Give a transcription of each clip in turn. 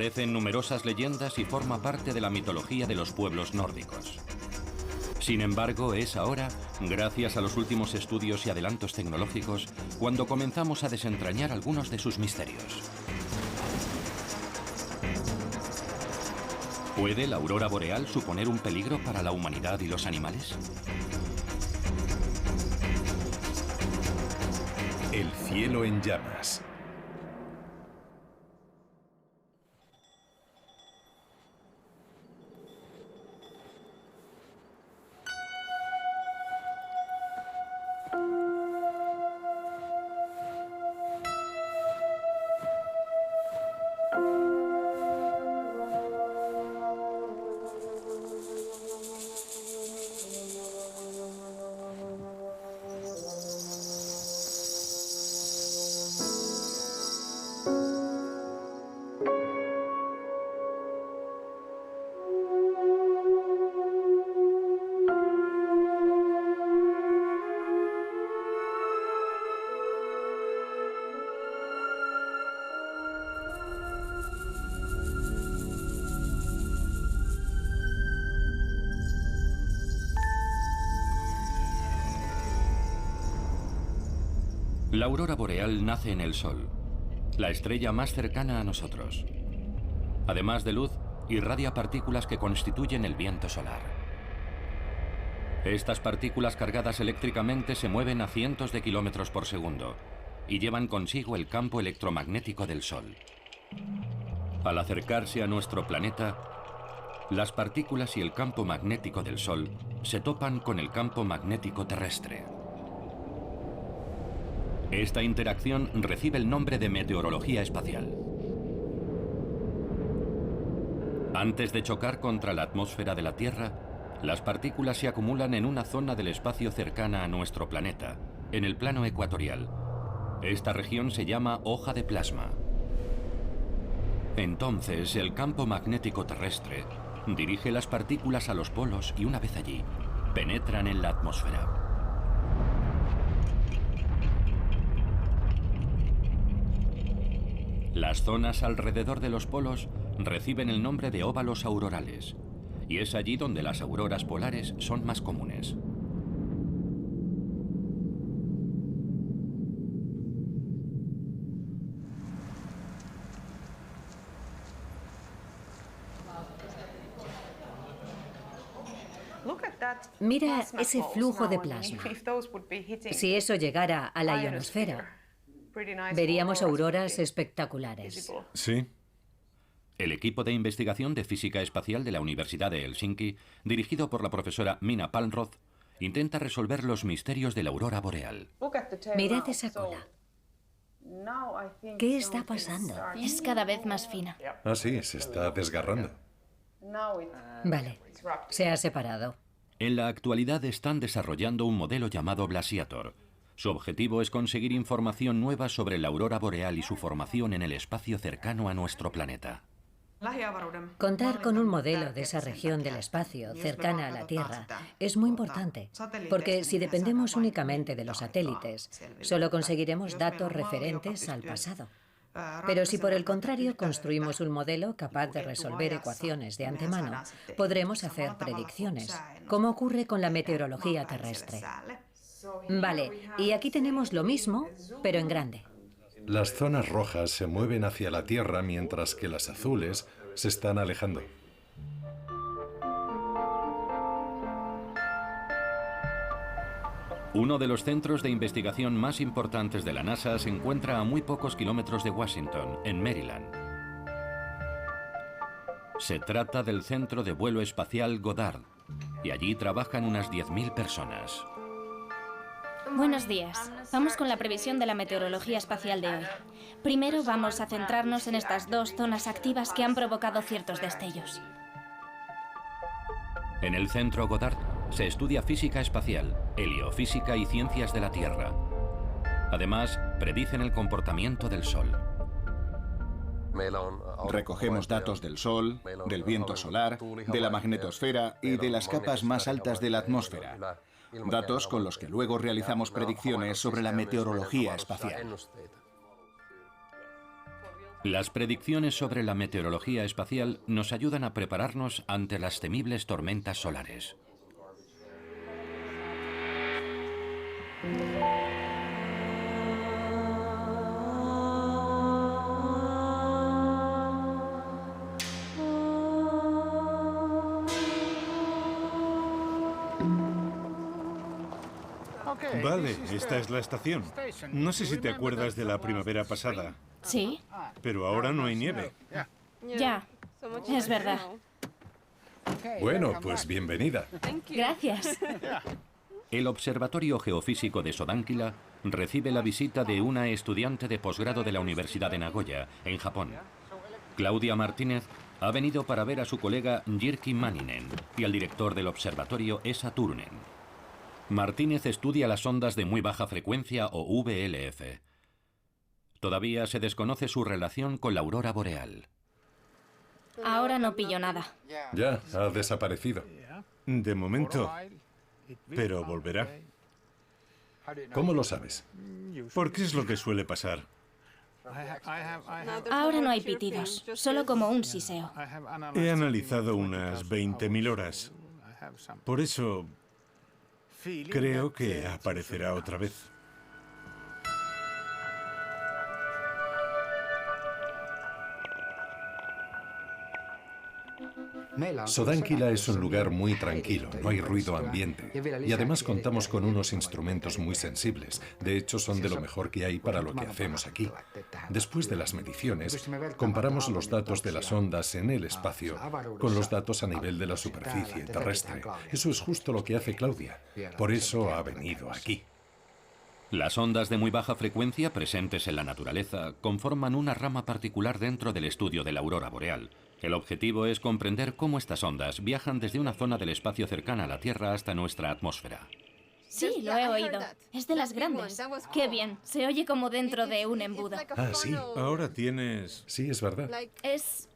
Aparece en numerosas leyendas y forma parte de la mitología de los pueblos nórdicos. Sin embargo, es ahora, gracias a los últimos estudios y adelantos tecnológicos, cuando comenzamos a desentrañar algunos de sus misterios. ¿Puede la aurora boreal suponer un peligro para la humanidad y los animales? El cielo en llamas. La aurora boreal nace en el Sol, la estrella más cercana a nosotros. Además de luz, irradia partículas que constituyen el viento solar. Estas partículas cargadas eléctricamente se mueven a cientos de kilómetros por segundo y llevan consigo el campo electromagnético del Sol. Al acercarse a nuestro planeta, las partículas y el campo magnético del Sol se topan con el campo magnético terrestre. Esta interacción recibe el nombre de meteorología espacial. Antes de chocar contra la atmósfera de la Tierra, las partículas se acumulan en una zona del espacio cercana a nuestro planeta, en el plano ecuatorial. Esta región se llama hoja de plasma. Entonces, el campo magnético terrestre dirige las partículas a los polos y una vez allí, penetran en la atmósfera. Las zonas alrededor de los polos reciben el nombre de óvalos aurorales, y es allí donde las auroras polares son más comunes. Mira ese flujo de plasma. Si eso llegara a la ionosfera, veríamos auroras espectaculares. Sí. El equipo de investigación de física espacial de la Universidad de Helsinki, dirigido por la profesora Minna Palmroth, intenta resolver los misterios de la aurora boreal. Mirad esa cola. ¿Qué está pasando? Es cada vez más fina. Ah, sí, se está desgarrando. Vale, se ha separado. En la actualidad están desarrollando un modelo llamado Blasiator. Su objetivo es conseguir información nueva sobre la aurora boreal y su formación en el espacio cercano a nuestro planeta. Contar con un modelo de esa región del espacio cercana a la Tierra es muy importante, porque si dependemos únicamente de los satélites, solo conseguiremos datos referentes al pasado. Pero si por el contrario construimos un modelo capaz de resolver ecuaciones de antemano, podremos hacer predicciones, como ocurre con la meteorología terrestre. Vale, y aquí tenemos lo mismo, pero en grande. Las zonas rojas se mueven hacia la Tierra mientras que las azules se están alejando. Uno de los centros de investigación más importantes de la NASA se encuentra a muy pocos kilómetros de Washington, en Maryland. Se trata del Centro de Vuelo Espacial Goddard, y allí trabajan unas 10.000 personas. Buenos días. Vamos con la previsión de la meteorología espacial de hoy. Primero vamos a centrarnos en estas dos zonas activas que han provocado ciertos destellos. En el Centro Goddard se estudia física espacial, heliofísica y ciencias de la Tierra. Además, predicen el comportamiento del Sol. Recogemos datos del Sol, del viento solar, de la magnetosfera y de las capas más altas de la atmósfera. Datos con los que luego realizamos predicciones sobre la meteorología espacial. Las predicciones sobre la meteorología espacial nos ayudan a prepararnos ante las temibles tormentas solares. Vale, esta es la estación. No sé si te acuerdas de la primavera pasada. ¿Sí? Pero ahora no hay nieve. Ya, es verdad. Bueno, pues bienvenida. Gracias. El Observatorio Geofísico de Sodankila recibe la visita de una estudiante de posgrado de la Universidad de Nagoya, en Japón. Claudia Martínez ha venido para ver a su colega Jyrki Manninen y al director del observatorio, Esa Turunen. Martínez estudia las ondas de muy baja frecuencia o VLF. Todavía se desconoce su relación con la aurora boreal. Ahora no pillo nada. Ya, ha desaparecido. De momento. Pero volverá. ¿Cómo lo sabes? Porque es lo que suele pasar. Ahora no hay pitidos, solo como un siseo. He analizado unas 20.000 horas. Por eso creo que aparecerá otra vez. Sodankila es un lugar muy tranquilo, no hay ruido ambiente. Y además contamos con unos instrumentos muy sensibles. De hecho, son de lo mejor que hay para lo que hacemos aquí. Después de las mediciones, comparamos los datos de las ondas en el espacio con los datos a nivel de la superficie terrestre. Eso es justo lo que hace Claudia. Por eso ha venido aquí. Las ondas de muy baja frecuencia presentes en la naturaleza conforman una rama particular dentro del estudio de la aurora boreal. El objetivo es comprender cómo estas ondas viajan desde una zona del espacio cercana a la Tierra hasta nuestra atmósfera. Sí, lo he oído. Es de las grandes. Qué bien. Se oye como dentro de un embudo. Ah, sí. Ahora tienes... Sí, es verdad. Es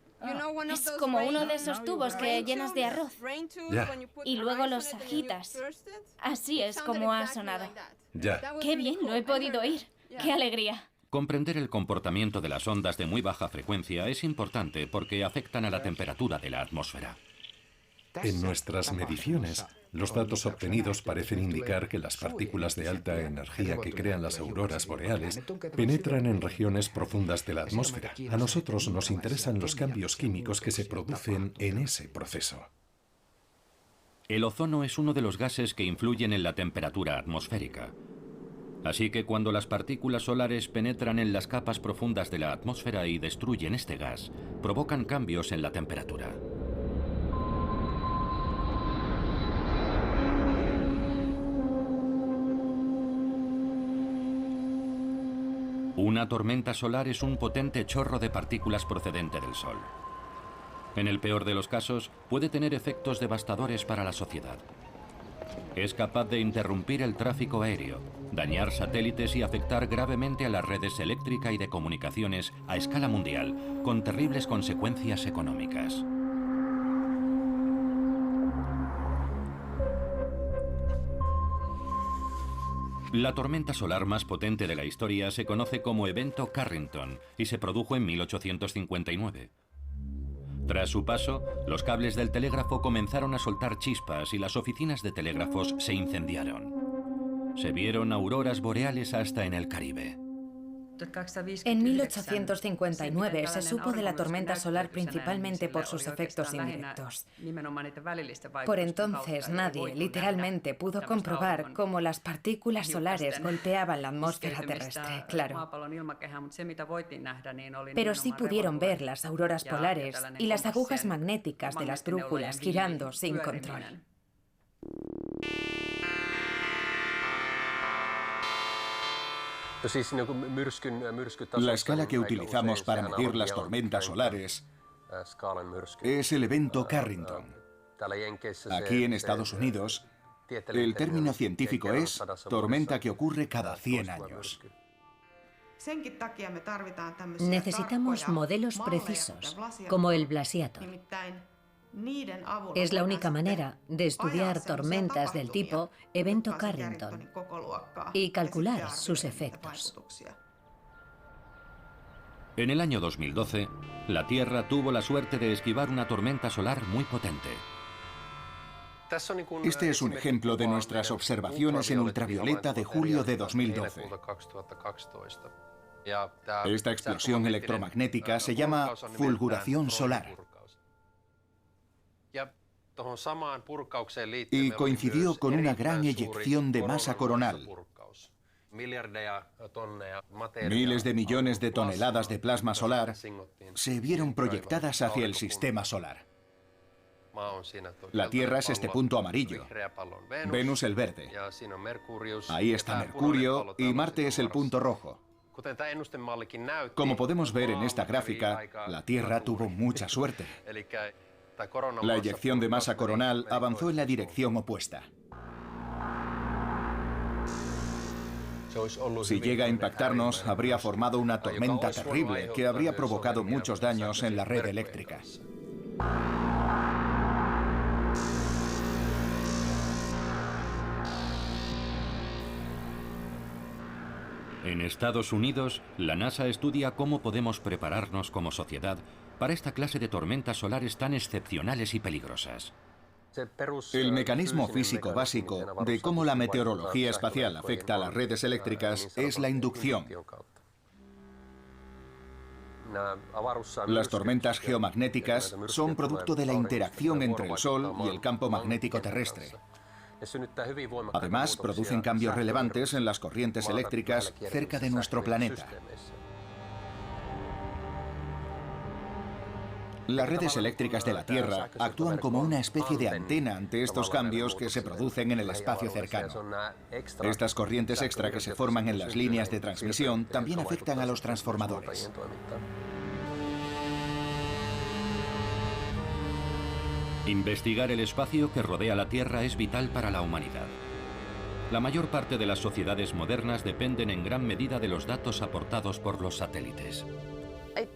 como uno de esos tubos que llenas de arroz. Ya. Y luego los agitas. Así es como ha sonado. Ya. Qué bien, lo he podido oír. Qué alegría. Comprender el comportamiento de las ondas de muy baja frecuencia es importante porque afectan a la temperatura de la atmósfera. En nuestras mediciones, los datos obtenidos parecen indicar que las partículas de alta energía que crean las auroras boreales penetran en regiones profundas de la atmósfera. A nosotros nos interesan los cambios químicos que se producen en ese proceso. El ozono es uno de los gases que influyen en la temperatura atmosférica. Así que cuando las partículas solares penetran en las capas profundas de la atmósfera y destruyen este gas, provocan cambios en la temperatura. Una tormenta solar es un potente chorro de partículas procedente del Sol. En el peor de los casos, puede tener efectos devastadores para la sociedad. Es capaz de interrumpir el tráfico aéreo, dañar satélites y afectar gravemente a las redes eléctrica y de comunicaciones a escala mundial, con terribles consecuencias económicas. La tormenta solar más potente de la historia se conoce como Evento Carrington y se produjo en 1859. Tras su paso, los cables del telégrafo comenzaron a soltar chispas y las oficinas de telégrafos se incendiaron. Se vieron auroras boreales hasta en el Caribe. En 1859 se supo de la tormenta solar principalmente por sus efectos indirectos. Por entonces nadie, literalmente, pudo comprobar cómo las partículas solares golpeaban la atmósfera terrestre, claro. Pero sí pudieron ver las auroras polares y las agujas magnéticas de las brújulas girando sin control. La escala que utilizamos para medir las tormentas solares es el evento Carrington. Aquí en Estados Unidos, el término científico es tormenta que ocurre cada 100 años. Necesitamos modelos precisos, como el Blasiator. Es la única manera de estudiar tormentas del tipo Evento Carrington y calcular sus efectos. En el año 2012, la Tierra tuvo la suerte de esquivar una tormenta solar muy potente. Este es un ejemplo de nuestras observaciones en ultravioleta de julio de 2012. Esta explosión electromagnética se llama fulguración solar. Y coincidió con una gran eyección de masa coronal. Miles de millones de toneladas de plasma solar se vieron proyectadas hacia el sistema solar. La Tierra es este punto amarillo, Venus el verde. Ahí está Mercurio y Marte es el punto rojo. Como podemos ver en esta gráfica, la Tierra tuvo mucha suerte. La eyección de masa coronal avanzó en la dirección opuesta. Si llega a impactarnos, habría formado una tormenta terrible que habría provocado muchos daños en la red eléctrica. En Estados Unidos, la NASA estudia cómo podemos prepararnos como sociedad para esta clase de tormentas solares tan excepcionales y peligrosas. El mecanismo físico básico de cómo la meteorología espacial afecta a las redes eléctricas es la inducción. Las tormentas geomagnéticas son producto de la interacción entre el Sol y el campo magnético terrestre. Además, producen cambios relevantes en las corrientes eléctricas cerca de nuestro planeta. Las redes eléctricas de la Tierra actúan como una especie de antena ante estos cambios que se producen en el espacio cercano. Estas corrientes extra que se forman en las líneas de transmisión también afectan a los transformadores. Investigar el espacio que rodea la Tierra es vital para la humanidad. La mayor parte de las sociedades modernas dependen en gran medida de los datos aportados por los satélites.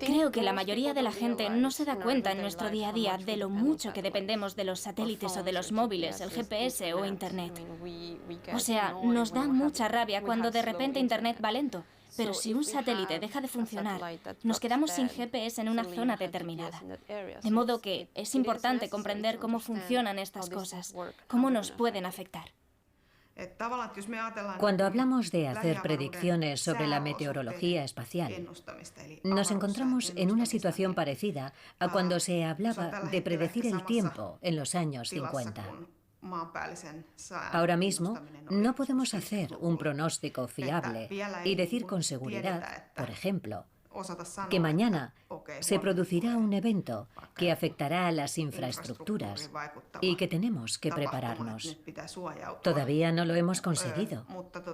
Creo que la mayoría de la gente no se da cuenta en nuestro día a día de lo mucho que dependemos de los satélites o de los móviles, el GPS o Internet. O sea, nos da mucha rabia cuando de repente Internet va lento. Pero si un satélite deja de funcionar, nos quedamos sin GPS en una zona determinada. De modo que es importante comprender cómo funcionan estas cosas, cómo nos pueden afectar. Cuando hablamos de hacer predicciones sobre la meteorología espacial, nos encontramos en una situación parecida a cuando se hablaba de predecir el tiempo en los años 50. Ahora mismo no podemos hacer un pronóstico fiable y decir con seguridad, por ejemplo, que mañana se producirá un evento que afectará a las infraestructuras y que tenemos que prepararnos. Todavía no lo hemos conseguido,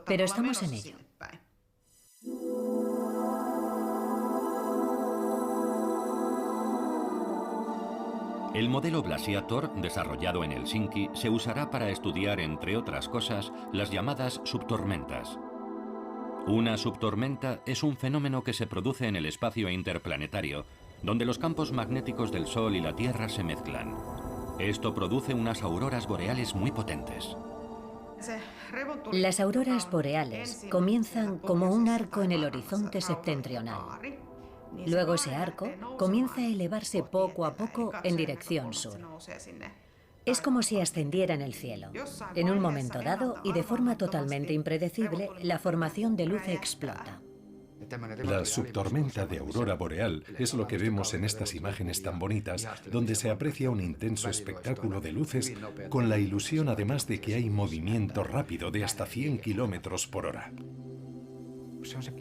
pero estamos en ello. El modelo Blasiator, desarrollado en Helsinki, se usará para estudiar, entre otras cosas, las llamadas subtormentas. Una subtormenta es un fenómeno que se produce en el espacio interplanetario, donde los campos magnéticos del Sol y la Tierra se mezclan. Esto produce unas auroras boreales muy potentes. Las auroras boreales comienzan como un arco en el horizonte septentrional. Luego ese arco comienza a elevarse poco a poco en dirección sur. Es como si ascendiera en el cielo. En un momento dado y de forma totalmente impredecible, la formación de luz explota. La subtormenta de aurora boreal es lo que vemos en estas imágenes tan bonitas, donde se aprecia un intenso espectáculo de luces con la ilusión además de que hay movimiento rápido de hasta 100 kilómetros por hora.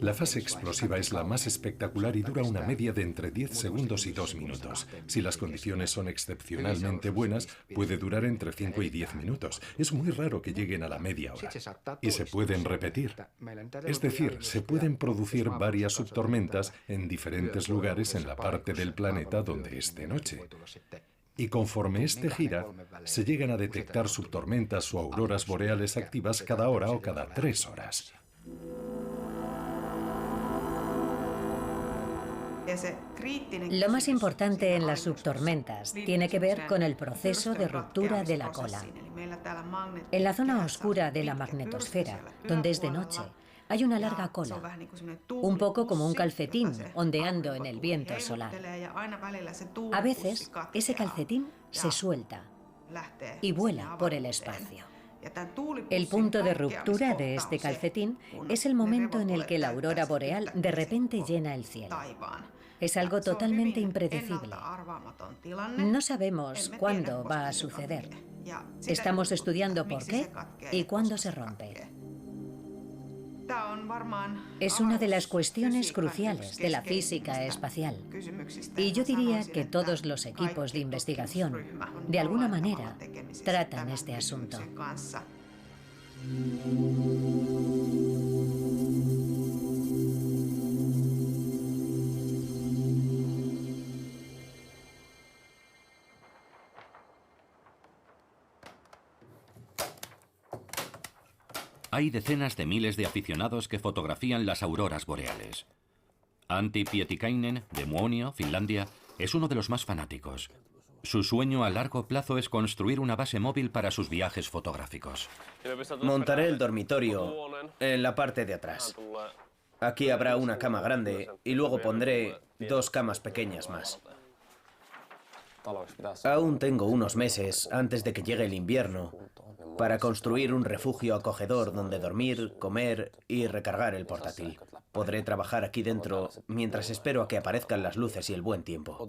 La fase explosiva es la más espectacular y dura una media de entre 10 segundos y 2 minutos. Si las condiciones son excepcionalmente buenas, puede durar entre 5 y 10 minutos. Es muy raro que lleguen a la media hora. Y se pueden repetir. Es decir, se pueden producir varias subtormentas en diferentes lugares en la parte del planeta donde es de noche. Y conforme este gira, se llegan a detectar subtormentas o auroras boreales activas cada hora o cada 3 horas. Lo más importante en las subtormentas tiene que ver con el proceso de ruptura de la cola. En la zona oscura de la magnetosfera, donde es de noche, hay una larga cola, un poco como un calcetín ondeando en el viento solar. A veces, ese calcetín se suelta y vuela por el espacio. El punto de ruptura de este calcetín es el momento en el que la aurora boreal de repente llena el cielo. Es algo totalmente impredecible. No sabemos cuándo va a suceder. Estamos estudiando por qué y cuándo se rompe. Es una de las cuestiones cruciales de la física espacial. Y yo diría que todos los equipos de investigación, de alguna manera, tratan este asunto. Hay decenas de miles de aficionados que fotografían las auroras boreales. Antti Pietikäinen, de Muonio, Finlandia, es uno de los más fanáticos. Su sueño a largo plazo es construir una base móvil para sus viajes fotográficos. Montaré el dormitorio en la parte de atrás. Aquí habrá una cama grande y luego pondré 2 camas pequeñas más. Aún tengo unos meses antes de que llegue el invierno para construir un refugio acogedor donde dormir, comer y recargar el portátil. Podré trabajar aquí dentro mientras espero a que aparezcan las luces y el buen tiempo.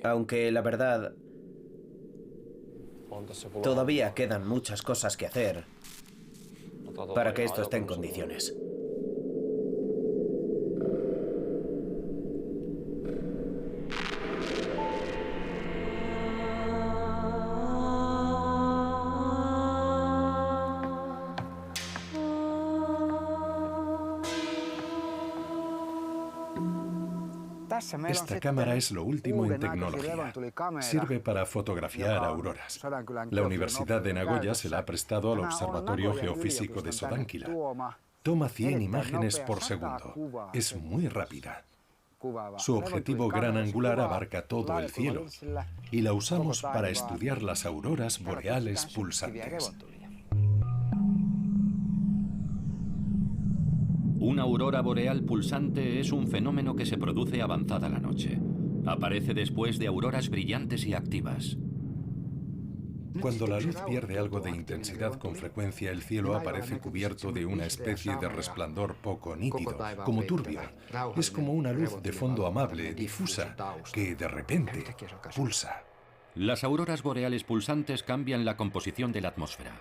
Aunque la verdad, todavía quedan muchas cosas que hacer para que esto esté en condiciones. Esta cámara es lo último en tecnología. Sirve para fotografiar auroras. La Universidad de Nagoya se la ha prestado al Observatorio Geofísico de Sodankylä. Toma 100 imágenes por segundo. Es muy rápida. Su objetivo gran angular abarca todo el cielo y la usamos para estudiar las auroras boreales pulsantes. Una aurora boreal pulsante es un fenómeno que se produce avanzada la noche. Aparece después de auroras brillantes y activas. Cuando la luz pierde algo de intensidad con frecuencia, el cielo aparece cubierto de una especie de resplandor poco nítido, como turbio. Es como una luz de fondo amable, difusa, que de repente pulsa. Las auroras boreales pulsantes cambian la composición de la atmósfera.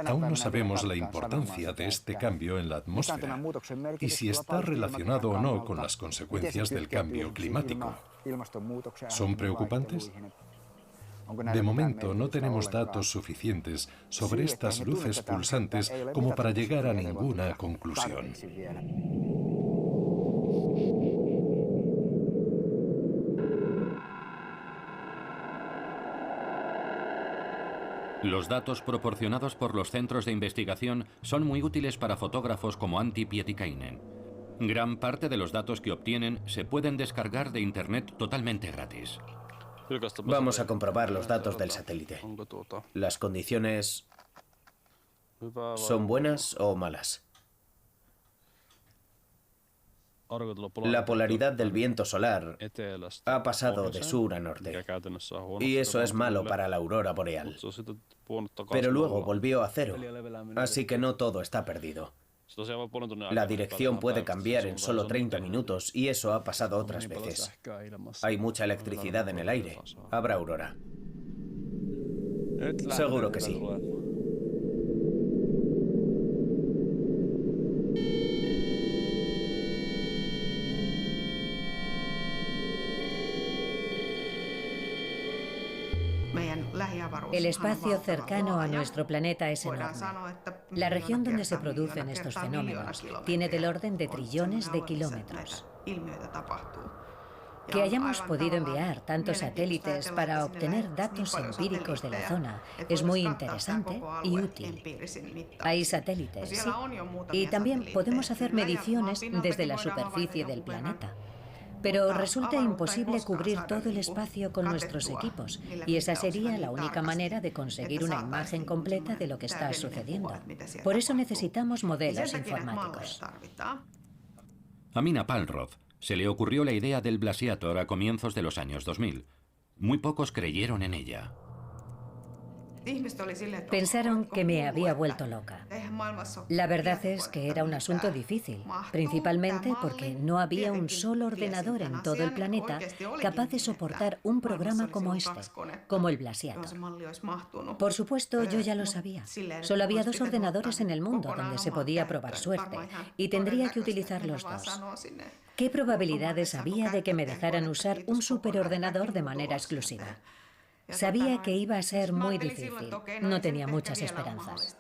Aún no sabemos la importancia de este cambio en la atmósfera y si está relacionado o no con las consecuencias del cambio climático. ¿Son preocupantes? De momento no tenemos datos suficientes sobre estas luces pulsantes como para llegar a ninguna conclusión. Los datos proporcionados por los centros de investigación son muy útiles para fotógrafos como Antti Pietikäinen. Gran parte de los datos que obtienen se pueden descargar de Internet totalmente gratis. Vamos a comprobar los datos del satélite. ¿Las condiciones son buenas o malas? La polaridad del viento solar ha pasado de sur a norte, y eso es malo para la aurora boreal. Pero luego volvió a cero, así que no todo está perdido. La dirección puede cambiar en solo 30 minutos, y eso ha pasado otras veces. Hay mucha electricidad en el aire. ¿Habrá aurora? Seguro que sí. El espacio cercano a nuestro planeta es enorme. La región donde se producen estos fenómenos tiene del orden de trillones de kilómetros. Que hayamos podido enviar tantos satélites para obtener datos empíricos de la zona es muy interesante y útil. Hay satélites, sí, y también podemos hacer mediciones desde la superficie del planeta. Pero resulta imposible cubrir todo el espacio con nuestros equipos, y esa sería la única manera de conseguir una imagen completa de lo que está sucediendo. Por eso necesitamos modelos informáticos. A Mina Palmroth se le ocurrió la idea del Blasiator a comienzos de los años 2000. Muy pocos creyeron en ella. Pensaron que me había vuelto loca. La verdad es que era un asunto difícil, principalmente porque no había un solo ordenador en todo el planeta capaz de soportar un programa como este, como el Blasiator. Por supuesto, yo ya lo sabía. Solo había 2 ordenadores en el mundo donde se podía probar suerte, y tendría que utilizar los 2. ¿Qué probabilidades había de que me dejaran usar un superordenador de manera exclusiva? Sabía que iba a ser muy difícil. No tenía muchas esperanzas.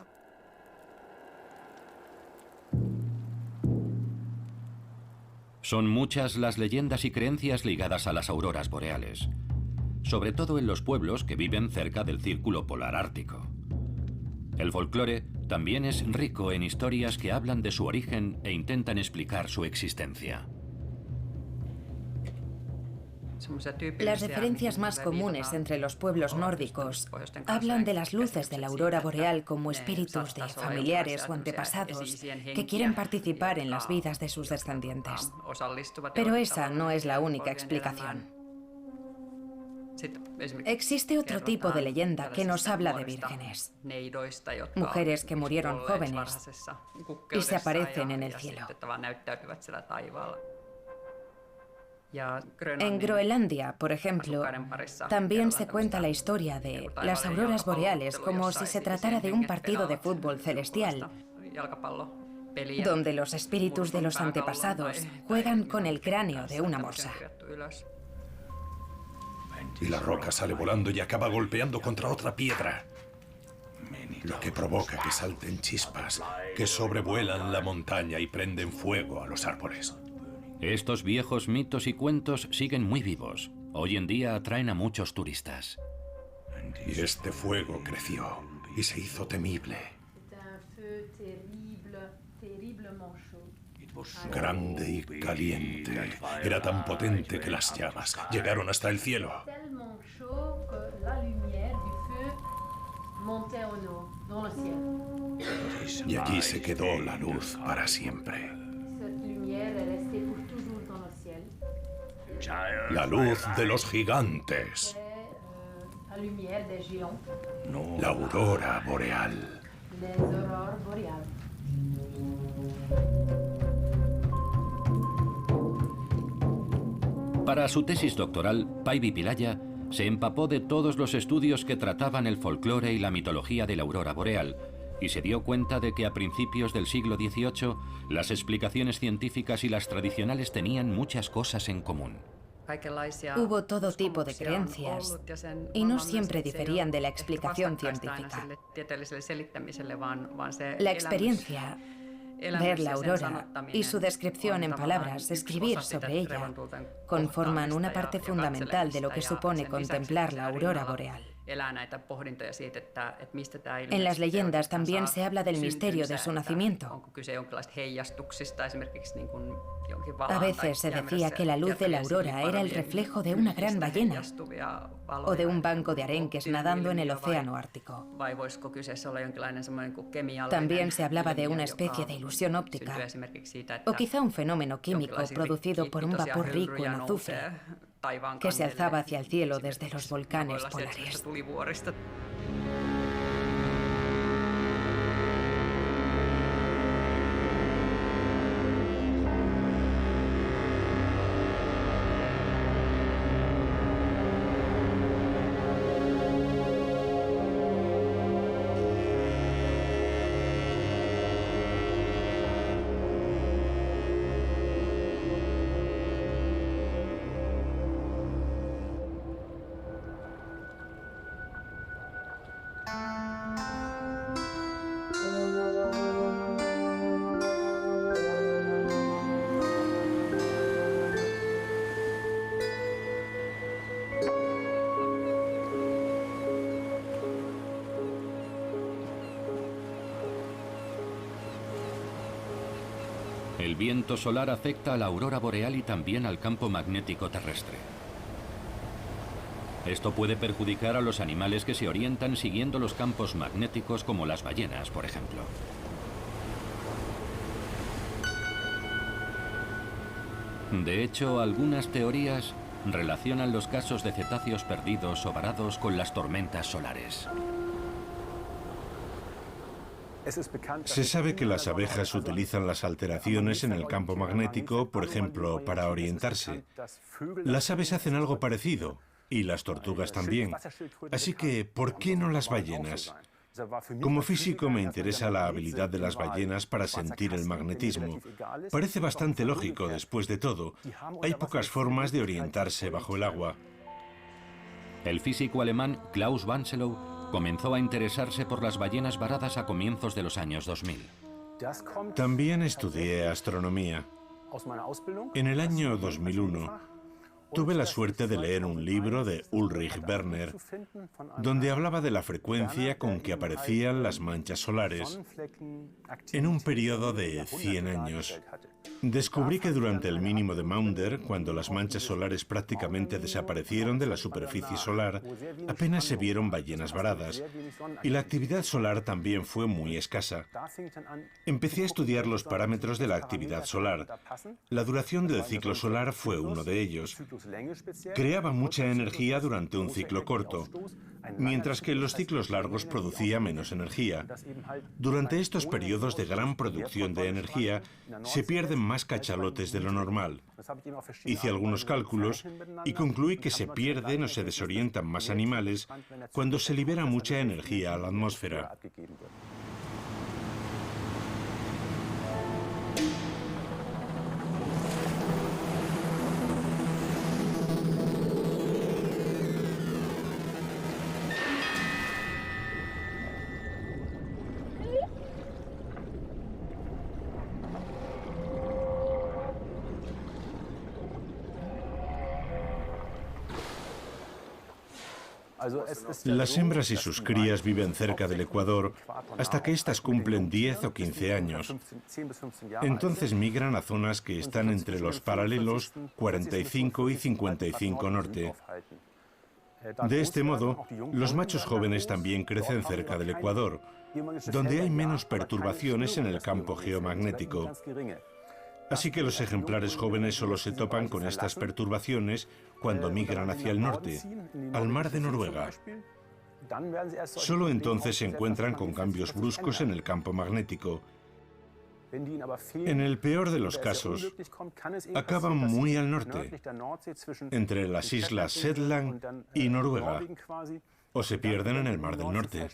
Son muchas las leyendas y creencias ligadas a las auroras boreales, sobre todo en los pueblos que viven cerca del círculo polar ártico. El folclore también es rico en historias que hablan de su origen e intentan explicar su existencia. Las referencias más comunes entre los pueblos nórdicos hablan de las luces de la aurora boreal como espíritus de familiares o antepasados que quieren participar en las vidas de sus descendientes. Pero esa no es la única explicación. Existe otro tipo de leyenda que nos habla de vírgenes, mujeres que murieron jóvenes y se aparecen en el cielo. En Groenlandia, por ejemplo, también se cuenta la historia de las auroras boreales como si se tratara de un partido de fútbol celestial, donde los espíritus de los antepasados juegan con el cráneo de una morsa. Y la roca sale volando y acaba golpeando contra otra piedra, lo que provoca que salten chispas que sobrevuelan la montaña y prenden fuego a los árboles. Estos viejos mitos y cuentos siguen muy vivos. Hoy en día atraen a muchos turistas. Y este fuego creció y se hizo temible. Grande y caliente. Era tan potente que las llamas llegaron hasta el cielo. Y allí se quedó la luz para siempre. La luz de los gigantes. La aurora boreal. Para su tesis doctoral, Päivi Pilaya se empapó de todos los estudios que trataban el folclore y la mitología de la aurora boreal y se dio cuenta de que a principios del siglo XVIII las explicaciones científicas y las tradicionales tenían muchas cosas en común. Hubo todo tipo de creencias y no siempre diferían de la explicación científica. La experiencia, ver la aurora y su descripción en palabras, escribir sobre ella, conforman una parte fundamental de lo que supone contemplar la aurora boreal. En las leyendas también se habla del misterio de su nacimiento. A veces se decía que la luz de la aurora era el reflejo de una gran ballena o de un banco de arenques nadando en el océano Ártico. También se hablaba de una especie de ilusión óptica o quizá un fenómeno químico producido por un vapor rico en azufre que se alzaba hacia el cielo desde los volcanes polares. El viento solar afecta a la aurora boreal y también al campo magnético terrestre. Esto puede perjudicar a los animales que se orientan siguiendo los campos magnéticos, como las ballenas, por ejemplo. De hecho, algunas teorías relacionan los casos de cetáceos perdidos o varados con las tormentas solares. Se sabe que las abejas utilizan las alteraciones en el campo magnético, por ejemplo, para orientarse. Las aves hacen algo parecido, y las tortugas también. Así que, ¿por qué no las ballenas? Como físico me interesa la habilidad de las ballenas para sentir el magnetismo. Parece bastante lógico, después de todo. Hay pocas formas de orientarse bajo el agua. El físico alemán Klaus Banselow comenzó a interesarse por las ballenas varadas a comienzos de los años 2000. También estudié astronomía. En el año 2001, tuve la suerte de leer un libro de Ulrich Werner, donde hablaba de la frecuencia con que aparecían las manchas solares en un periodo de 100 años. Descubrí que durante el mínimo de Maunder, cuando las manchas solares prácticamente desaparecieron de la superficie solar, apenas se vieron ballenas varadas, y la actividad solar también fue muy escasa. Empecé a estudiar los parámetros de la actividad solar. La duración del ciclo solar fue uno de ellos. Creaba mucha energía durante un ciclo corto, mientras que en los ciclos largos producía menos energía. Durante estos periodos de gran producción de energía, se pierden más cachalotes de lo normal. Hice algunos cálculos y concluí que se pierden o se desorientan más animales cuando se libera mucha energía a la atmósfera. Las hembras y sus crías viven cerca del ecuador hasta que éstas cumplen 10 o 15 años. Entonces migran a zonas que están entre los paralelos 45 y 55 norte. De este modo, los machos jóvenes también crecen cerca del ecuador, donde hay menos perturbaciones en el campo geomagnético. Así que los ejemplares jóvenes solo se topan con estas perturbaciones cuando migran hacia el norte, al mar de Noruega. Solo entonces se encuentran con cambios bruscos en el campo magnético. En el peor de los casos, acaban muy al norte, entre las islas Shetland y Noruega, o se pierden en el mar del norte.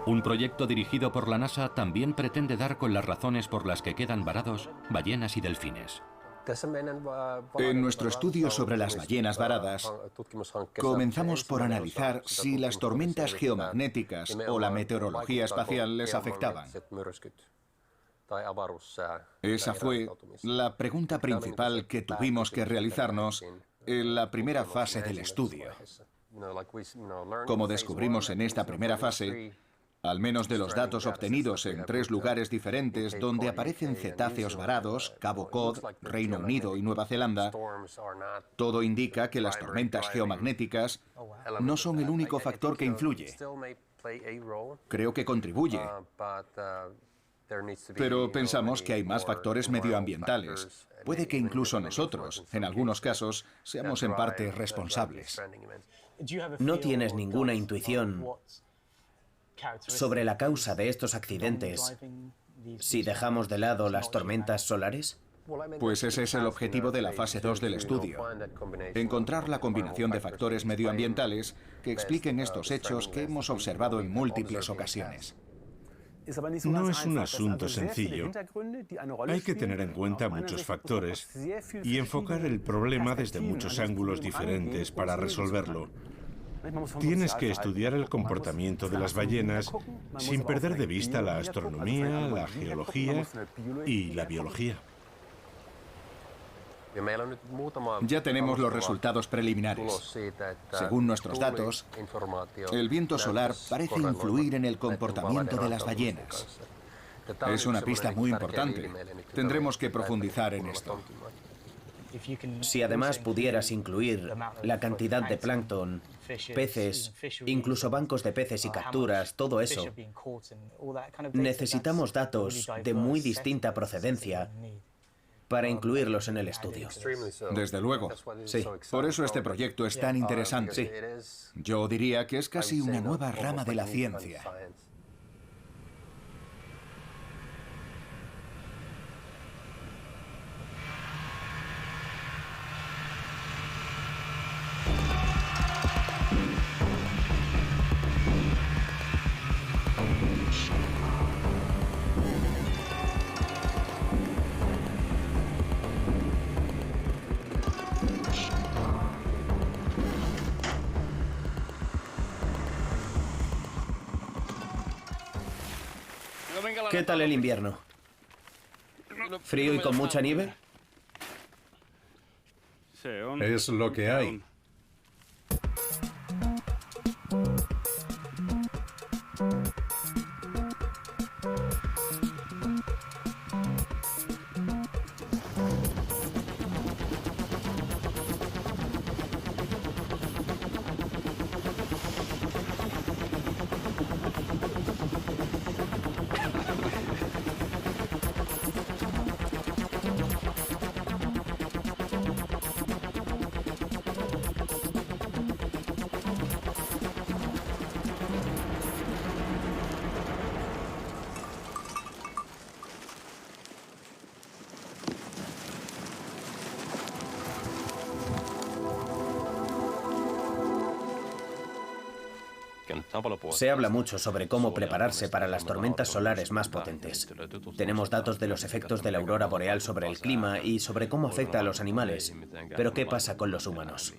Un proyecto dirigido por la NASA también pretende dar con las razones por las que quedan varados ballenas y delfines. En nuestro estudio sobre las ballenas varadas, comenzamos por analizar si las tormentas geomagnéticas o la meteorología espacial les afectaban. Esa fue la pregunta principal que tuvimos que realizarnos en la primera fase del estudio. Como descubrimos en esta primera fase, al menos de los datos obtenidos en 3 lugares diferentes donde aparecen cetáceos varados, Cabo Cod, Reino Unido y Nueva Zelanda, todo indica que las tormentas geomagnéticas no son el único factor que influye. Creo que contribuye, pero pensamos que hay más factores medioambientales. Puede que incluso nosotros, en algunos casos, seamos en parte responsables. ¿No tienes ninguna intuición sobre la causa de estos accidentes si dejamos de lado las tormentas solares? Pues ese es el objetivo de la fase 2 del estudio. Encontrar la combinación de factores medioambientales que expliquen estos hechos que hemos observado en múltiples ocasiones. No es un asunto sencillo. Hay que tener en cuenta muchos factores y enfocar el problema desde muchos ángulos diferentes para resolverlo. Tienes que estudiar el comportamiento de las ballenas sin perder de vista la astronomía, la geología y la biología. Ya tenemos los resultados preliminares. Según nuestros datos, el viento solar parece influir en el comportamiento de las ballenas. Es una pista muy importante. Tendremos que profundizar en esto. Si además pudieras incluir la cantidad de plancton, peces, incluso bancos de peces y capturas, todo eso, necesitamos datos de muy distinta procedencia para incluirlos en el estudio. Desde luego. Sí. Por eso este proyecto es tan interesante. Yo diría que es casi una nueva rama de la ciencia. ¿Qué tal el invierno? ¿Frío y con mucha nieve? Es lo que hay. Se habla mucho sobre cómo prepararse para las tormentas solares más potentes. Tenemos datos de los efectos de la aurora boreal sobre el clima y sobre cómo afecta a los animales. Pero ¿qué pasa con los humanos?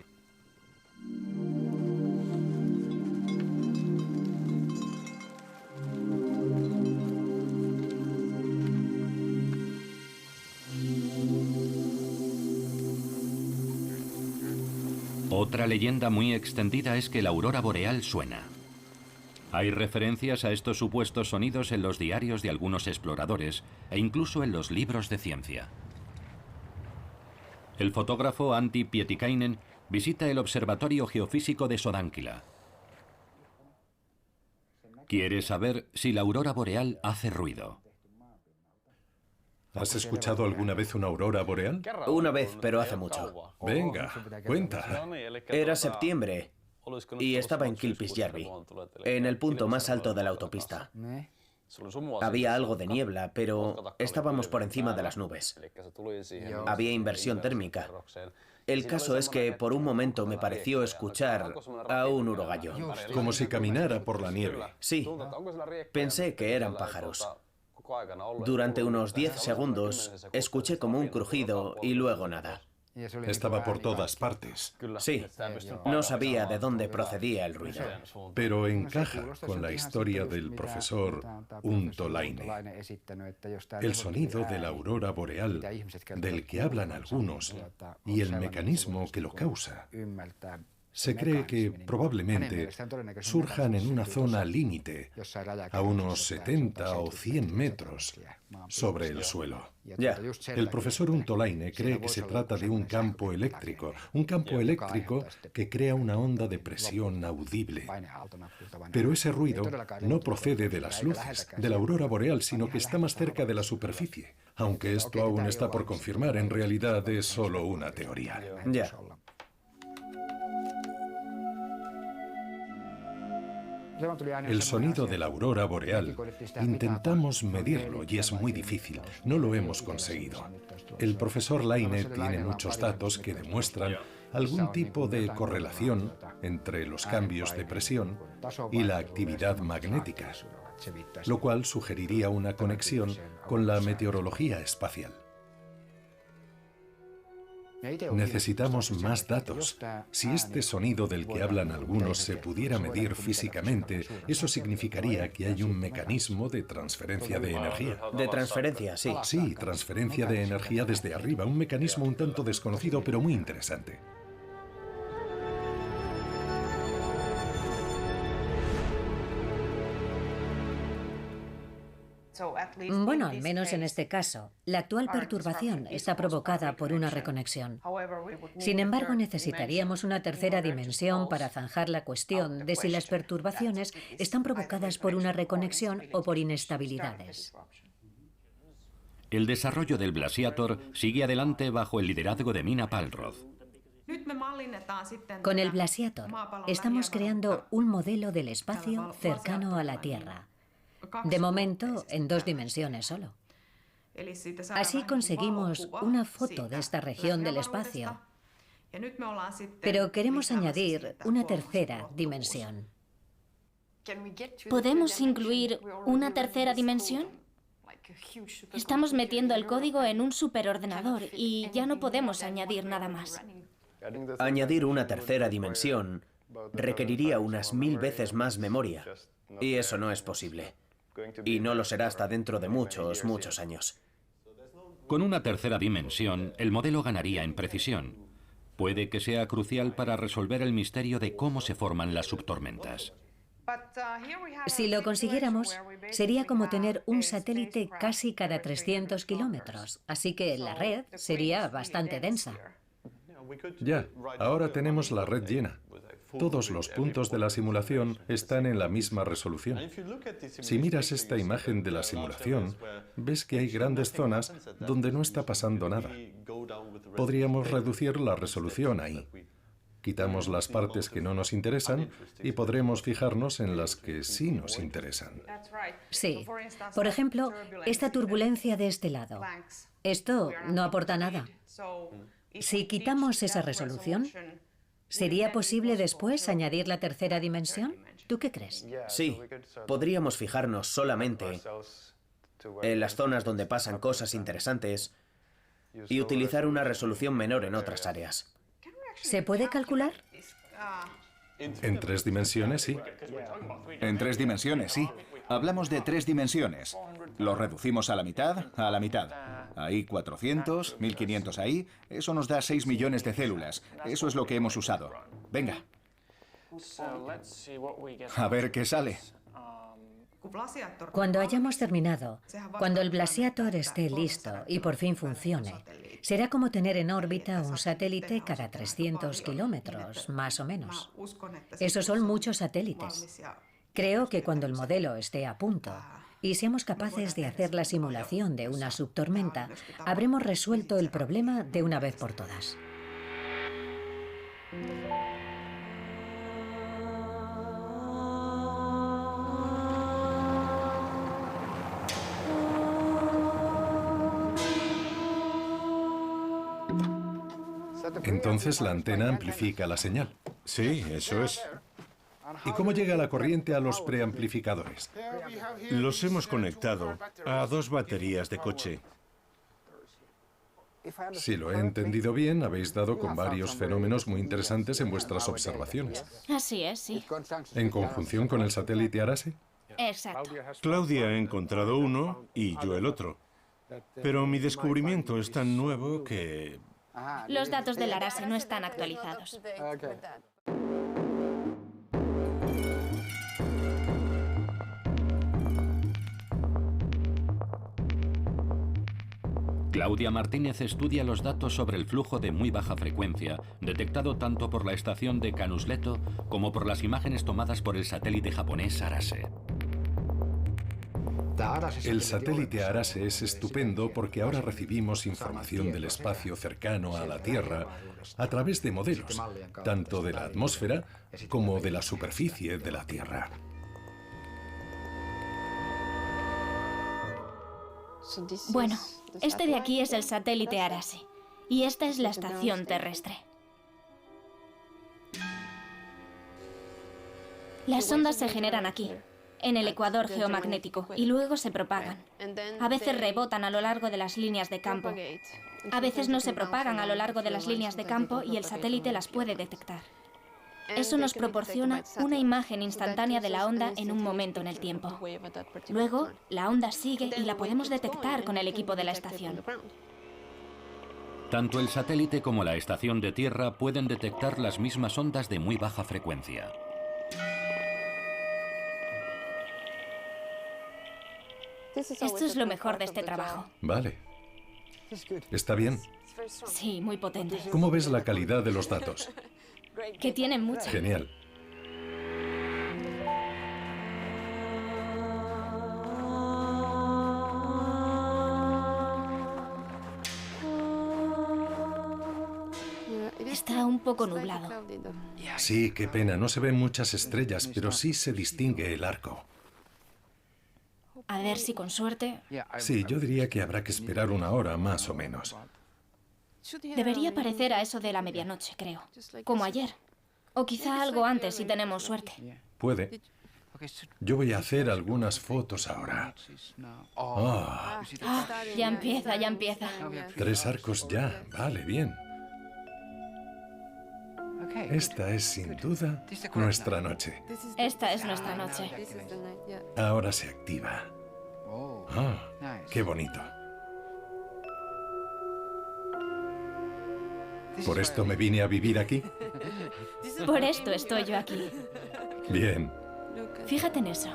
Otra leyenda muy extendida es que la aurora boreal suena. Hay referencias a estos supuestos sonidos en los diarios de algunos exploradores e incluso en los libros de ciencia. El fotógrafo Antti Pietikäinen visita el Observatorio Geofísico de Sodankylä. Quiere saber si la aurora boreal hace ruido. ¿Has escuchado alguna vez una aurora boreal? Una vez, pero hace mucho. Venga, cuenta. Era septiembre y estaba en Kilpisjärvi, en el punto más alto de la autopista. Había algo de niebla, pero estábamos por encima de las nubes. Había inversión térmica. El caso es que por un momento me pareció escuchar a un urogallo. Como si caminara por la nieve. Sí, pensé que eran pájaros. Durante unos 10 segundos escuché como un crujido y luego nada. Estaba por todas partes. Sí, no sabía de dónde procedía el ruido. Pero encaja con la historia del profesor Untolainen. El sonido de la aurora boreal, del que hablan algunos, y el mecanismo que lo causa. Se cree que probablemente surjan en una zona límite, a unos 70 o 100 metros sobre el suelo. Ya. El profesor Untolainen cree que se trata de un campo eléctrico que crea una onda de presión audible. Pero ese ruido no procede de las luces, de la aurora boreal, sino que está más cerca de la superficie. Aunque esto aún está por confirmar, en realidad es solo una teoría. Ya. El sonido de la aurora boreal, intentamos medirlo y es muy difícil, no lo hemos conseguido. El profesor Laine tiene muchos datos que demuestran algún tipo de correlación entre los cambios de presión y la actividad magnética, lo cual sugeriría una conexión con la meteorología espacial. Necesitamos más datos. Si este sonido del que hablan algunos se pudiera medir físicamente, eso significaría que hay un mecanismo de transferencia de energía. De transferencia, sí. Sí, transferencia de energía desde arriba, un mecanismo un tanto desconocido pero muy interesante. Bueno, al menos en este caso, la actual perturbación está provocada por una reconexión. Sin embargo, necesitaríamos una tercera dimensión para zanjar la cuestión de si las perturbaciones están provocadas por una reconexión o por inestabilidades. El desarrollo del Blasiator sigue adelante bajo el liderazgo de Mina Palroth. Con el Blasiator estamos creando un modelo del espacio cercano a la Tierra. De momento, en 2 dimensiones solo. Así conseguimos una foto de esta región del espacio. Pero queremos añadir una tercera dimensión. ¿Podemos incluir una tercera dimensión? Estamos metiendo el código en un superordenador y ya no podemos añadir nada más. Añadir una tercera dimensión requeriría unas 1000 veces más memoria. Y eso no es posible. Y no lo será hasta dentro de muchos, muchos años. Con una tercera dimensión, el modelo ganaría en precisión. Puede que sea crucial para resolver el misterio de cómo se forman las subtormentas. Si lo consiguiéramos, sería como tener un satélite casi cada 300 kilómetros, así que la red sería bastante densa. Ya, ahora tenemos la red llena. Todos los puntos de la simulación están en la misma resolución. Si miras esta imagen de la simulación, ves que hay grandes zonas donde no está pasando nada. Podríamos reducir la resolución ahí. Quitamos las partes que no nos interesan y podremos fijarnos en las que sí nos interesan. Sí. Por ejemplo, esta turbulencia de este lado. Esto no aporta nada. Si quitamos esa resolución, ¿sería posible después añadir la tercera dimensión? ¿Tú qué crees? Sí, podríamos fijarnos solamente en las zonas donde pasan cosas interesantes y utilizar una resolución menor en otras áreas. ¿Se puede calcular? En 3 dimensiones, sí. En 3 dimensiones, sí. Hablamos de 3 dimensiones. Lo reducimos a la mitad, Ahí 400, 1500 ahí. Eso nos da 6 millones de células. Eso es lo que hemos usado. Venga. A ver qué sale. Cuando hayamos terminado, cuando el Blasiator esté listo y por fin funcione, será como tener en órbita un satélite cada 300 kilómetros, más o menos. Esos son muchos satélites. Creo que cuando el modelo esté a punto y seamos capaces de hacer la simulación de una subtormenta, habremos resuelto el problema de una vez por todas. Entonces la antena amplifica la señal. Sí, eso es. ¿Y cómo llega la corriente a los preamplificadores? Los hemos conectado a 2 baterías de coche. Si lo he entendido bien, habéis dado con varios fenómenos muy interesantes en vuestras observaciones. Así es, sí. ¿En conjunción con el satélite Arase? Exacto. Claudia ha encontrado uno y yo el otro. Pero mi descubrimiento es tan nuevo que... Los datos del Arase no están actualizados. Claudia Martínez estudia los datos sobre el flujo de muy baja frecuencia, detectado tanto por la estación de Canusleto como por las imágenes tomadas por el satélite japonés Arase. El satélite Arase es estupendo porque ahora recibimos información del espacio cercano a la Tierra a través de modelos, tanto de la atmósfera como de la superficie de la Tierra. Bueno, este de aquí es el satélite Arase y esta es la estación terrestre. Las ondas se generan aquí, en el ecuador geomagnético, y luego se propagan. A veces rebotan a lo largo de las líneas de campo. A veces no se propagan a lo largo de las líneas de campo y el satélite las puede detectar. Eso nos proporciona una imagen instantánea de la onda en un momento en el tiempo. Luego, la onda sigue y la podemos detectar con el equipo de la estación. Tanto el satélite como la estación de tierra pueden detectar las mismas ondas de muy baja frecuencia. Esto es lo mejor de este trabajo. Vale. ¿Está bien? Sí, muy potente. ¿Cómo ves la calidad de los datos? Que tienen mucha. Genial. Está un poco nublado. Sí, qué pena. No se ven muchas estrellas, pero sí se distingue el arco. A ver si con suerte... Sí, yo diría que habrá que esperar una hora, más o menos. Debería parecer a eso de la medianoche, creo. Como ayer. O quizá algo antes si tenemos suerte. Puede. Yo voy a hacer algunas fotos ahora. Ah, ya empieza, ya empieza. 3 arcos ya. Vale, bien. Esta es sin duda nuestra noche. Esta es nuestra noche. Ahora se activa. Qué bonito. ¿Por esto me vine a vivir aquí? Por esto estoy yo aquí. Bien. Fíjate en eso.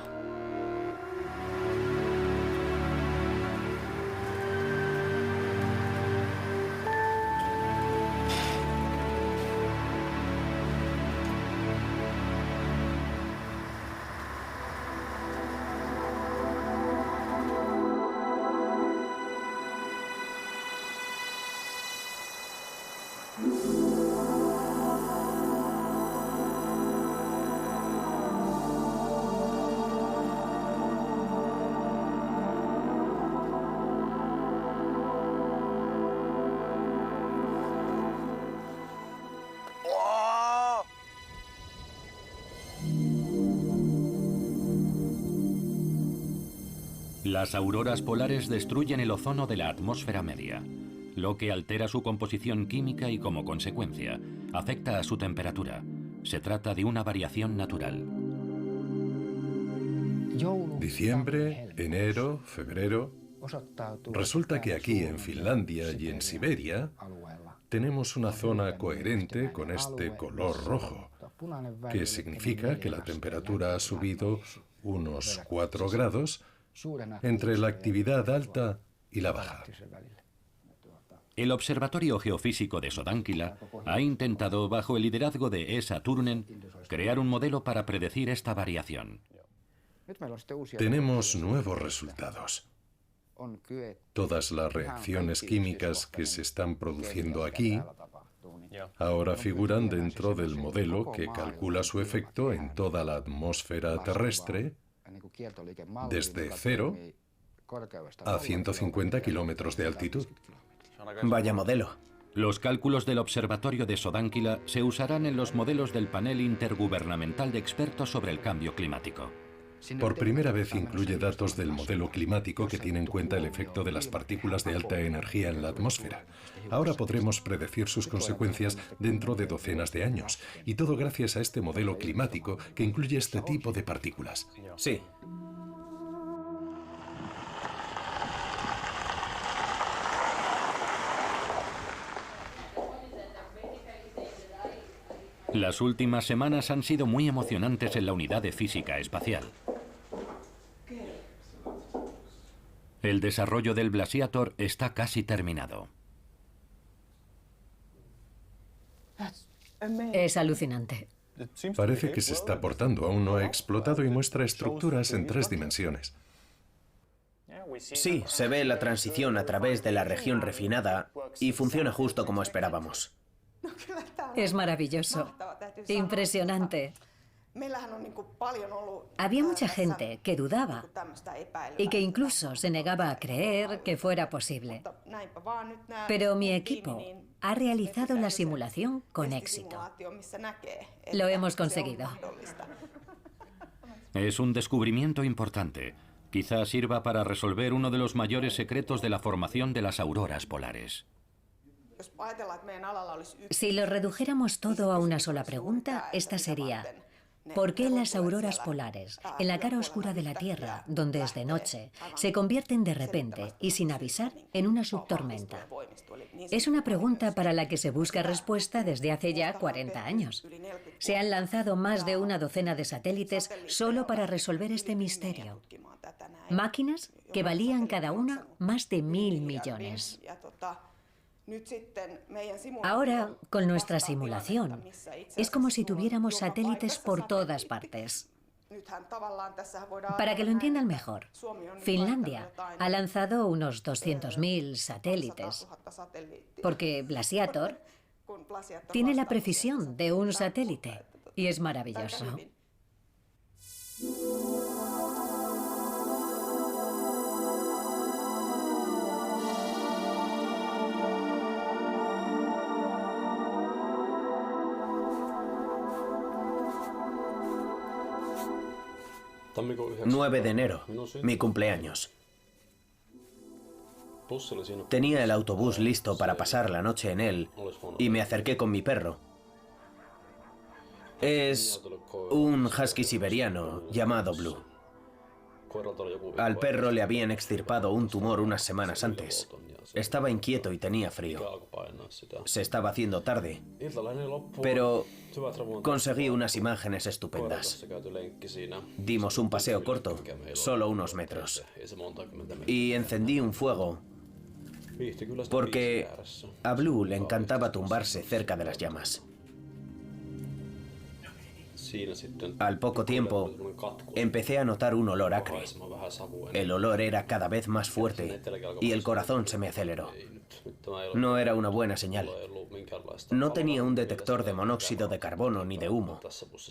Las auroras polares destruyen el ozono de la atmósfera media, lo que altera su composición química y, como consecuencia, afecta a su temperatura. Se trata de una variación natural. Diciembre, enero, febrero. Resulta que aquí en Finlandia y en Siberia tenemos una zona coherente con este color rojo, que significa que la temperatura ha subido unos 4 grados entre la actividad alta y la baja. El Observatorio Geofísico de Sodankylä ha intentado, bajo el liderazgo de Esa Turunen, crear un modelo para predecir esta variación. Tenemos nuevos resultados. Todas las reacciones químicas que se están produciendo aquí ahora figuran dentro del modelo que calcula su efecto en toda la atmósfera terrestre desde 0 a 150 kilómetros de altitud. Vaya modelo. Los cálculos del Observatorio de Sodankylä se usarán en los modelos del Panel Intergubernamental de Expertos sobre el Cambio Climático. Por primera vez incluye datos del modelo climático que tiene en cuenta el efecto de las partículas de alta energía en la atmósfera. Ahora podremos predecir sus consecuencias dentro de docenas de años, y todo gracias a este modelo climático que incluye este tipo de partículas. Sí. Las últimas semanas han sido muy emocionantes en la unidad de física espacial. El desarrollo del Blasiator está casi terminado. Es alucinante. Parece que se está portando, aún no ha explotado y muestra estructuras en 3 dimensiones. Sí, se ve la transición a través de la región refinada y funciona justo como esperábamos. Es maravilloso. Impresionante. Había mucha gente que dudaba y que incluso se negaba a creer que fuera posible. Pero mi equipo ha realizado la simulación con éxito. Lo hemos conseguido. Es un descubrimiento importante. Quizás sirva para resolver uno de los mayores secretos de la formación de las auroras polares. Si lo redujéramos todo a una sola pregunta, esta sería: ¿por qué las auroras polares, en la cara oscura de la Tierra, donde es de noche, se convierten de repente y sin avisar en una subtormenta? Es una pregunta para la que se busca respuesta desde hace ya 40 años. Se han lanzado más de una docena de satélites solo para resolver este misterio. Máquinas que valían cada una más de 1.000 millones. Ahora, con nuestra simulación, es como si tuviéramos satélites por todas partes. Para que lo entiendan mejor, Finlandia ha lanzado unos 200.000 satélites, porque Blasiator tiene la precisión de un satélite y es maravilloso. ...9 de enero, mi cumpleaños. Tenía el autobús listo para pasar la noche en él y me acerqué con mi perro. Es un husky siberiano llamado Blue. Al perro le habían extirpado un tumor unas semanas antes. Estaba inquieto y tenía frío. Se estaba haciendo tarde, pero conseguí unas imágenes estupendas. Dimos un paseo corto, solo unos metros, y encendí un fuego porque a Blue le encantaba tumbarse cerca de las llamas. Al poco tiempo, empecé a notar un olor acre. El olor era cada vez más fuerte y el corazón se me aceleró. No era una buena señal. No tenía un detector de monóxido de carbono ni de humo,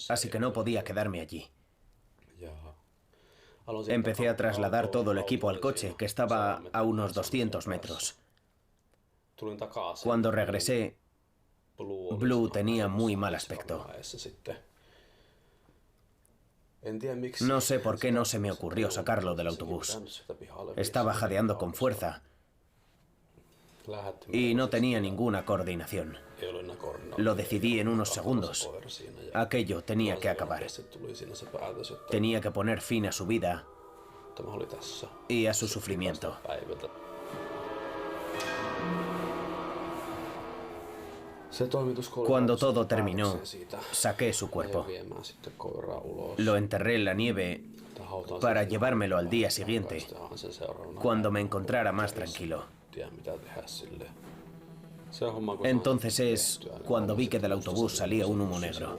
así que no podía quedarme allí. Empecé a trasladar todo el equipo al coche, que estaba a unos 200 metros. Cuando regresé, Blue tenía muy mal aspecto. No sé por qué no se me ocurrió sacarlo del autobús. Estaba jadeando con fuerza y no tenía ninguna coordinación. Lo decidí en unos segundos. Aquello tenía que acabar. Tenía que poner fin a su vida y a su sufrimiento. Cuando todo terminó, saqué su cuerpo. Lo enterré en la nieve para llevármelo al día siguiente, cuando me encontrara más tranquilo. Entonces es cuando vi que del autobús salía un humo negro.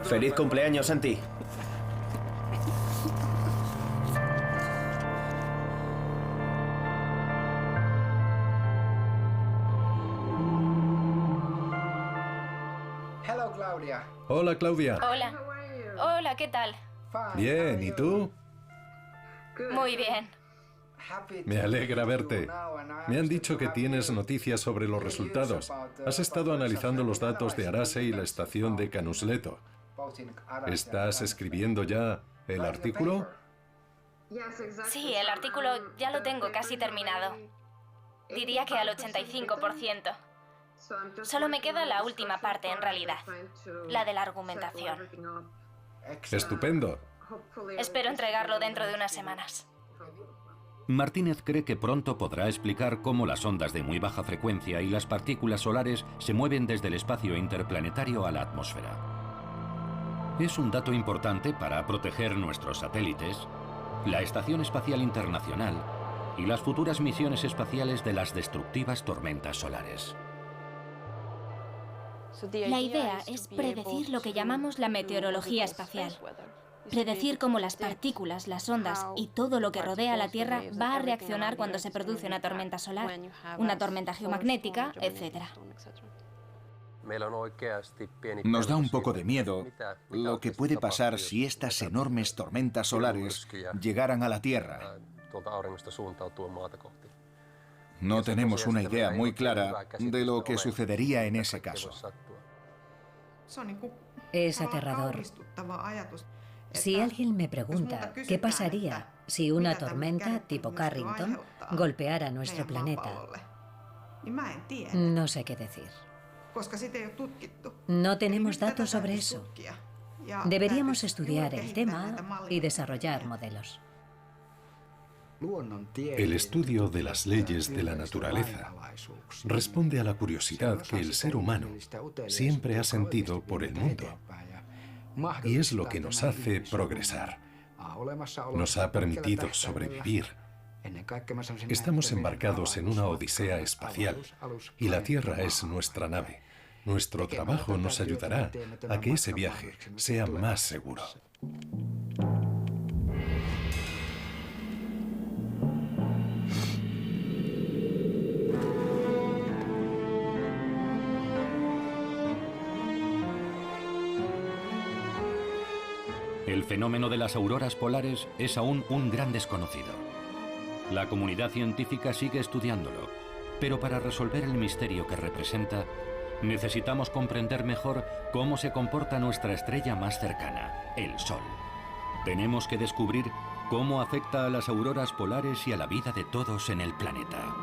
¡Feliz cumpleaños, Santi! Hola, Claudia. Hola. Hola, ¿qué tal? Bien, ¿y tú? Muy bien. Me alegra verte. Me han dicho que tienes noticias sobre los resultados. Has estado analizando los datos de Arase y la estación de Canusleto. ¿Estás escribiendo ya el artículo? Sí, el artículo ya lo tengo casi terminado. Diría que al 85%. Solo me queda la última parte, en realidad. La de la argumentación. Estupendo. Espero entregarlo dentro de unas semanas. Martínez cree que pronto podrá explicar cómo las ondas de muy baja frecuencia y las partículas solares se mueven desde el espacio interplanetario a la atmósfera. Es un dato importante para proteger nuestros satélites, la Estación Espacial Internacional y las futuras misiones espaciales de las destructivas tormentas solares. La idea es predecir lo que llamamos la meteorología espacial. Predecir cómo las partículas, las ondas y todo lo que rodea a la Tierra va a reaccionar cuando se produce una tormenta solar, una tormenta geomagnética, etc. Nos da un poco de miedo lo que puede pasar si estas enormes tormentas solares llegaran a la Tierra. No tenemos una idea muy clara de lo que sucedería en ese caso. Es aterrador. Si alguien me pregunta qué pasaría si una tormenta tipo Carrington golpeara nuestro planeta, no sé qué decir. No tenemos datos sobre eso. Deberíamos estudiar el tema y desarrollar modelos. El estudio de las leyes de la naturaleza responde a la curiosidad que el ser humano siempre ha sentido por el mundo. Y es lo que nos hace progresar. Nos ha permitido sobrevivir. Estamos embarcados en una odisea espacial y la Tierra es nuestra nave. Nuestro trabajo nos ayudará a que ese viaje sea más seguro. El fenómeno de las auroras polares es aún un gran desconocido. La comunidad científica sigue estudiándolo, pero para resolver el misterio que representa, necesitamos comprender mejor cómo se comporta nuestra estrella más cercana, el Sol. Tenemos que descubrir cómo afecta a las auroras polares y a la vida de todos en el planeta.